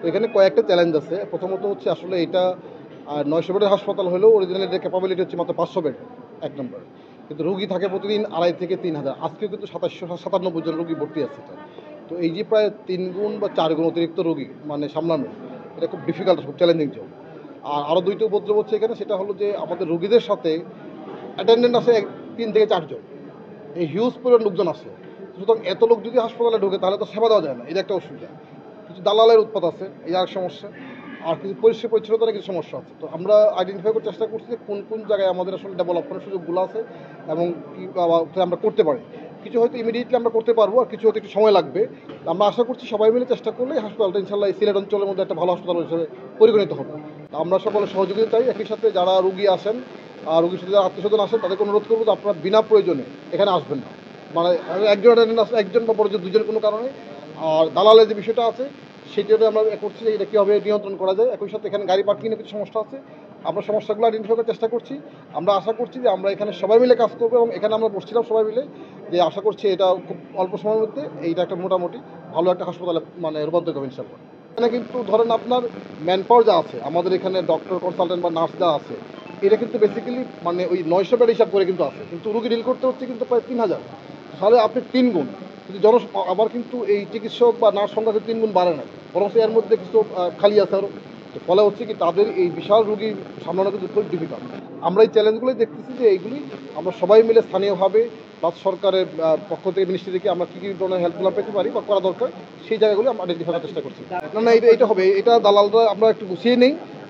তো এখানে কয়েকটা চ্যালেঞ্জ আছে। প্রথমত হচ্ছে আসলে এটা ৯০০ বেডের হাসপাতাল হলেও অরিজিনালি এটার ক্যাপাবিলিটি হচ্ছে মাত্র ৫০০ বেড, এক নম্বর। কিন্তু রুগী থাকে প্রতিদিন ২,৫০০ থেকে ৩,০০০। আজকেও কিন্তু ২৭৯৭ জন রুগী ভর্তি আছে এটা। তো এই যে প্রায় ৩ গুণ বা ৪ গুণ অতিরিক্ত রুগী মানে সামলানো, এটা খুব ডিফিকাল্ট, খুব চ্যালেঞ্জিং জব। আর আরও ২টা উপদ্রব হচ্ছে এখানে, সেটা হলো যে আমাদের রুগীদের সাথে অ্যাটেন্ডেন্ট আছে ৩ থেকে ৪ জন। এই হিউজ পরিমাণ লোকজন আছে। সুতরাং এত লোক যদি হাসপাতালে ঢোকে তাহলে তো সেবা দেওয়া যায় না, এটা একটা অসুবিধা। কিছু দালালের উৎপাত আছে, এই আর সমস্যা। আর কিছু পরিষ্কার পরিচ্ছন্নতার কিছু সমস্যা আছে। তো আমরা আইডেন্টিফাই করার চেষ্টা করছি যে কোন কোন জায়গায় আমাদের আসলে ডেভেলপ করার সুযোগগুলো আছে এবং কী আমরা করতে পারি। কিছু হয়তো ইমিডিয়েটলি আমরা করতে পারবো, আর কিছু হয়তো একটু সময় লাগবে। আমরা আশা করছি সবাই মিলে চেষ্টা করলে হাসপাতালটা ইনশাল্লাহ এই সিলেট অঞ্চলের মধ্যে একটা ভালো হাসপাতাল হিসেবে পরিগণিত হবে। আমরা সকলে সহযোগিতা চাই। একই সাথে যারা রুগী আসেন আর রুগীর সাথে যারা আত্মীয়স্বজন আসেন তাদেরকে অনুরোধ করবো যে আপনারা বিনা প্রয়োজনে এখানে আসবেন না। মানে একজন অ্যাটেন্ডেন্ট আসে, একজন বা বড় দুজন কোনো কারণে। আর দালালের যে বিষয়টা আছে সেটা আমরা করছি যে এটা কীভাবে নিয়ন্ত্রণ করা যায়। একই সাথে এখানে গাড়ি পার্কিংয়ের কিছু সমস্যা আছে, আমরা সমস্যাগুলো আইডেন্টিফাই করার চেষ্টা করছি। আমরা আশা করছি যে আমরা এখানে সবাই মিলে কাজ করবো এবং এখানে আমরা বসছিলাম সবাই মিলে যে আশা করছি এটা খুব অল্প সময়ের মধ্যে এইটা একটা মোটামুটি ভালো একটা হাসপাতালে মানে রূপান্তরিত হবে ইনশাল্লাহ। এখানে কিন্তু ধরেন আপনার ম্যান পাওয়ার যা আছে আমাদের এখানে, ডক্টর কনসালটেন্ট বা নার্স যা আছে, এটা কিন্তু বেসিক্যালি মানে ওই ৯০০ বেড হিসাব করে কিন্তু আছে, কিন্তু রুগী ডিল করতে হচ্ছে কিন্তু প্রায় ৩,০০০। তাহলে আপনি ৩ গুণ কিন্তু আবার কিন্তু এই চিকিৎসক বা নার্স সংখ্যা কিন্তু ৩ গুণ বাড়ে না, বরং এর মধ্যে কিছু খালি আছে আরও। ফলে হচ্ছে কি তাদের এই বিশাল রুগী সামলানো কিন্তু খুব ডিফিকাল্ট। আমরা এই চ্যালেঞ্জগুলোই দেখতেছি যে এইগুলি আমরা সবাই মিলে স্থানীয়ভাবে প্লাস সরকারের পক্ষ থেকে মিনিস্ট্রি থেকে আমরা কী কী ধরনের হেল্পগুলো পেতে পারি বা করা দরকার সেই জায়গাগুলো আমরা আইডেন্টিফাই করার চেষ্টা করছি। না না, এটা হবে, এটা দালালরা আমরা একটু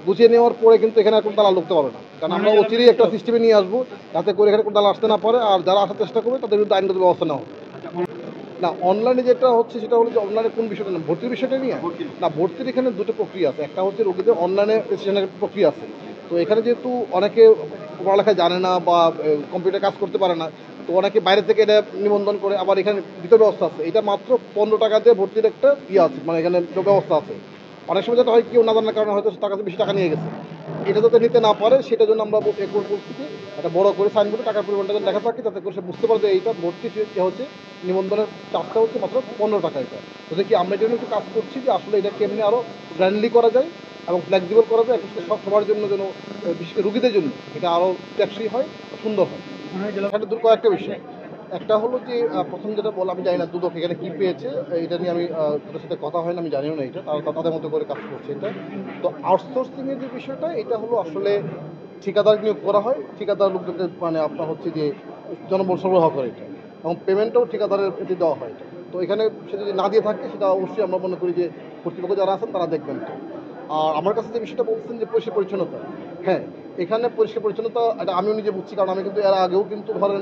গুছিয়ে নেওয়ার পরে কিন্তু এখানে কোনো দালাল ঢুকতে পারবে না, কারণ আমরা অচিরেই একটা সিস্টেমে নিয়ে আসবো যাতে করে এখানে কোনো দালাল আসতে না পারে, আর যারা আসার চেষ্টা করবে তাদের বিরুদ্ধে আইনগত ব্যবস্থা নেওয়া হবে। না, অনলাইনে যেটা হচ্ছে সেটা হলো যে অনলাইনে কোন বিষয়টা না, ভর্তির বিষয়টা নিয়ে না। ভর্তির এখানে দুটো প্রক্রিয়া আছে। একটা হচ্ছে রোগীদের অনলাইনে রেজিস্ট্রেশনের প্রক্রিয়া আছে। তো এখানে যেহেতু অনেকে পড়ালেখা জানে না বা কম্পিউটার কাজ করতে পারে না, তো অনেকে বাইরে থেকে এটা নিবন্ধন করে, আবার এখানে ভিতর ব্যবস্থা আছে। এটা মাত্র ১৫ টাকা দিয়ে ভর্তির একটা আছে, মানে এখানে ব্যবস্থা আছে। অনেক সময় যেটা হয় কেউ না জানার কারণে হয়তো তার কাছে বেশি টাকা নিয়ে গেছে, এটা যাতে নিতে না পারে সেটার জন্য আমরা বলছি যে একটা বড় করে সাইনবোর্ডে টাকার পরিমাণটা যেন লেখা থাকে, যাতে করে সে বুঝতে পারে যে এইটা ভর্তি হচ্ছে নিবন্ধনের চার্জটা হচ্ছে মাত্র ১৫ টাকা। এটা তো দেখি আমরা এটা একটু কাজ করছি যে আসলে এটা কেমনি আরও গ্র্যান্ডলি করা যায় এবং ফ্লেক্সিবল করা যায়, একটা সবার জন্য যেন, বিশেষ করে রুগীদের জন্য এটা আরও টেকসই হয়, সুন্দর হয়। এখানে কয়েকটা বিষয়। একটা হলো যে প্রথম যেটা বললাম, আমি জানি না দুদক এখানে কী পেয়েছে, এটা নিয়ে আমি তাদের সাথে কথা হয় না, আমি জানিও না এটা, তারা তাদের মতো করে কাজ করছে এটা। তো আউটসোর্সিংয়ের যে বিষয়টা, এটা হলো আসলে ঠিকাদার নিয়োগ করা হয়, ঠিকাদার লোকদেরকে মানে আপনার হচ্ছে যে জনবল সরবরাহ করে এটা, এবং পেমেন্টও ঠিকাদারের প্রতি দেওয়া হয় এটা। তো এখানে সে যদি না দিয়ে থাকে সেটা অবশ্যই আমরা মনে করি যে কর্তৃপক্ষ যারা আছেন তারা দেখবেন তো। আর আমার কাছে যে বিষয়টা বলছেন যে পরিষ্কার পরিচ্ছন্নতা, হ্যাঁ, এখানে পরিষ্কার পরিচ্ছন্নতা এটা আমিও নিজে বুঝছি, কারণ আমি কিন্তু এর আগেও কিন্তু ধরেন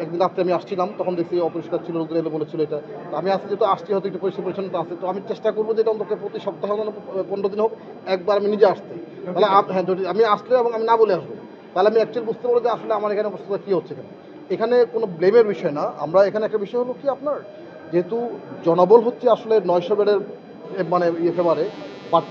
একদিন রাত্রে আমি আসছিলাম, তখন দেখছি অপরিষ্কার ছিল, লোকদের এলো বলেছিল এটা। তো আমি আসছি, যেহেতু আসছি হয়তো একটু পরিষ্কার পরিচ্ছন্নতা আছে, তো আমি চেষ্টা করবো যে এটা অন্তত প্রতি সপ্তাহে মানে ১৫ দিন হোক একবার আমি নিজে আসতে। তাহলে হ্যাঁ, যদি আমি আসলে এবং আমি না বলে আসবো, তাহলে আমি অ্যাকচুয়ালি বুঝতে পারবো যে আসলে আমার এখানে অবস্থা কী হচ্ছে। এখানে কোনো ব্লেমের বিষয় না। আমরা এখানে একটা বিষয় হলো কি আপনার, যেহেতু জনবল হচ্ছে আসলে ৯০০ বেডের মানে ফেভারে, বাট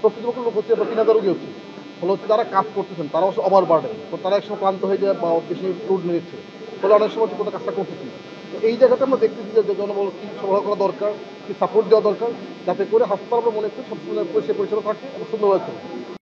প্রকৃতপক্ষ লোক হচ্ছে ৩,০০০ রোগী হচ্ছে। ফলে হচ্ছে যারা কাজ করতেছেন তারা হচ্ছে ওভার বার্ডেন, তো তারা একসময় ক্লান্ত হয়ে যায় বা বেশি লোড নিচ্ছে, ফলে অনেক সময় ঠিক মতো কাজটা করতেছে না। তো এই জায়গাটা আমরা দেখতেছি যে জনবল কী সরবরাহ করা দরকার, কী সাপোর্ট দেওয়া দরকার, যাতে করে হাসপাতাল আমরা মনে করি সবসময় পরিষ্কার পরিচ্ছন্ন থাকে এবং সুন্দরভাবে চলে।